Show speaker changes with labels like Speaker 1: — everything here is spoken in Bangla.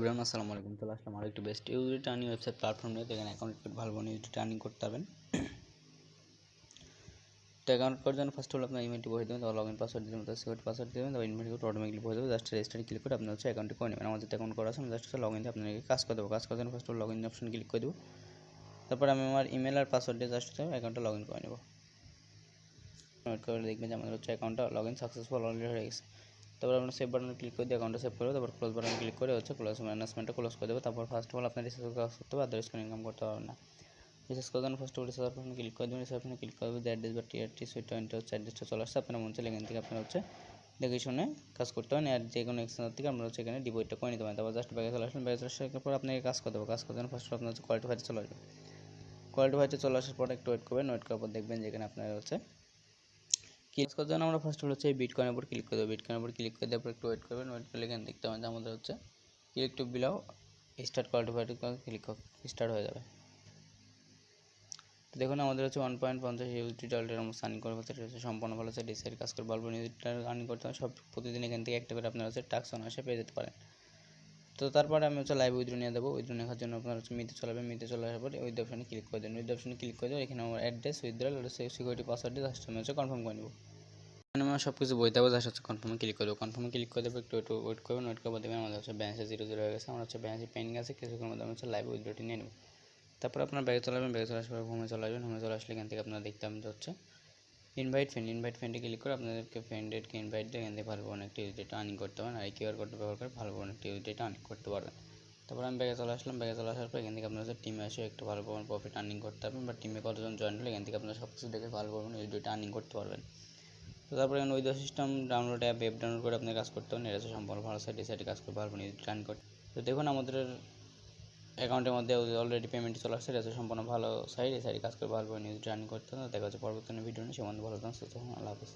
Speaker 1: এভরিওয়ান আসসালামু আলাইকুম। চলে আসলাম আরেকটি বেস্ট ইউজিটি আর্নিং ওয়েবসাইট প্ল্যাটফর্ম নিয়ে। এখানে অ্যাকাউন্ট ভালো ইউজিটি আর্নিং করতে পারবেন। তো অ্যাকাউন্ট করার জন্য ফার্স্ট অফ অল আপনার ইমেলটি বসে দেবেন, তারপর লগইন পাসওয়ার্ড দেবেন, তারপর সিকিউরিটি পাসওয়ার্ড দেবেন, তারপর ইনভাইট কোড অটোমেটিকলি বসে দেবে। জাস্ট রেজিস্টারে ক্লিক করে আপনার অ্যাকাউন্টটি করে নেবেন। আমাদের অ্যাকাউন্ট করা আছে, জাস্ট লগইন দিয়ে আপনাকে কাজ করে দেবো। কাজ করার জন্য first of all login option click করে দেবো। তারপর আমি আমার ইমেল আর পাসওয়ার্ড দিয়ে জাস্ট অ্যাকাউন্টটা লগইন করে নেব। ওয়েট করে দেখবেন যে আমাদের অ্যাকাউন্টটা লগইন সাকসেসফুল অলরেডি হয়ে গেছে। তারপর আপনার সেভ বাটনে ক্লিক করে দিয়ে অ্যাকাউন্টটা সেভ করবে। তারপর ক্লোজ বাটনে ক্লিক করে ক্লোজ ম্যানেজমেন্টটা ক্লোজ করে দেবে। তারপর ফার্স্ট অফ অল আপনার রিসার্চ কাজ করতে হবে, আদার্স কোনো ইনকাম করতে পারবেন না। রিসার্চ করার জন্য ফার্স্ট অফ অল রিসার্চ অপশনে ক্লিক করে দেবেন। রিসার্চ অপশনে ক্লিক করবে যে অ্যাড্রেস বা টিআরটি সুইট অ্যাড্রেসটা চলে আসছে। আপনার মন চাইলে এখান থেকে আপনার দেখে শুনে কাজ করতে পারেন। আর যে কোনো এক্সচেঞ্জ থেকে আমরা এখানে ডিপোজিটটা করে নিতে পারেন। তারপর জাস্ট ব্যাগে চলে আসবেন। ব্যাগে চলে আসার পর আপনাকে কাজ করতে হবে। কাজ করার জন্য ফার্স্ট অফ অল আপনার কোয়ালিটি ফাইতে চলে আসবে। কোয়ালিটি ফাইতে চলে আসার পর একটু ওয়েট করবেন। ওয়েট করার পর দেখবেন যেখানে আপনার ক্লিক করার জন্য আমরা ফার্স্ট হচ্ছে বিটকয়েনের উপর ক্লিক করে দেবো। বিটকয়েনের উপর ক্লিক করে দেওয়ার পর একটু ওয়েট করবেন। ওয়েট করলে এখানে দেখতে পাবেন যে আমাদের click to below start qualified click start হয়ে যাবে। তো দেখুন আমাদের 1.50 ইউএসডি ডলারের আমরা সাইন করে ফেলতে সম্পূর্ণ ভালো আছে। ডিসাইড কাজ করে ভালো ইউনিটটা আর্ন করতে হয়। সব প্রতিদিন এখান থেকে একটা করে আপনার টাস্ক অনায়াসে পেয়ে যেতে পারেন। তো তারপরে আমি লাইভ উইথড্র নিয়ে দেবো। উইথড্র নেওয়ার জন্য আপনার মিতে চলে যাবে। মিতে চলে আসার পরে উইথ অপশনে ক্লিক করে দেবেন। উইথ অপশনে ক্লিক করে দেবেন। এখানে আমার অ্যাড্রেস উইথড্রল সিকিউরিটি পাসওয়ার্ড দিয়ে জাস্ট আমি কনফার্ম করে নেব। এখানে আমরা সব কিছু বইতে হবে। জাস্ট কনফার্মে ক্লিক করে দেবো। কনফার্মে ক্লিক করে দেবো। একটু ওয়েট করবেন। ওয়েট করে দেবেন আমাদের ব্যালেন্সে 0 হয়ে গেছে। আমার ব্যালেন্সে পেন্ডিং আছে। কিছুক্ষণের মধ্যে আমি লাইভ উইথড্রটি নিয়ে নেব। তারপর আপনার ব্যাগে চলে আসবেন। ব্যাগে চলে আসার পর হোমে চলে আসবেন। হোমে চলে আসলে এখান থেকে আপনারা দেখতে পাবেন ইনভাইট ফ্রেন্ডে ক্লিক করে আপনাদেরকে ফ্রেন্ডেরকে ইনভাইট দিয়ে এখান থেকে ভালো অনেকটা ইউজিটি আর্নিং করতে পারেন। আর এই কিউআর কোডটা ব্যবহার করে ভালো অনেকটা ইউজিটি আর্নিং করতে পারবেন। তারপর আমি ব্যাগে চলে আসলাম। ব্যাগে চলে আসার পর এখান থেকে আপনারা টিমে এসে একটু ভালো প্রফিট আর্নিং করতে পারবেন। বা টিমে কতজন জয়েন হলে এখান থেকে আপনারা সব কিছু দেখে ভালো ইউজিটি আর্নিং করতে পারবেন। তো তারপরে এখানে ওই সিস্টেম ডাউনলোড ওয়েব ডাউনলোড করে আপনি কাজ করতে পারেন। এটা সম্পূর্ণ ভালো সাইডে কাজ করতে পারবেন ইউজিটি আর্ন করতে। তো দেখুন আমাদের অ্যাকাউন্টের মধ্যে অলরেডি পেমেন্ট চলে আসছে। এটা সম্পূর্ণ ভালো সাইডে কাজ করে ভালো ইউজিটি আর্ন করতে হবে। দেখা হচ্ছে পরবর্তী ভিডিও নিয়ে সে ভালো থাকুন, সুস্থ থাকুন। আল্লাহ হাফেজ।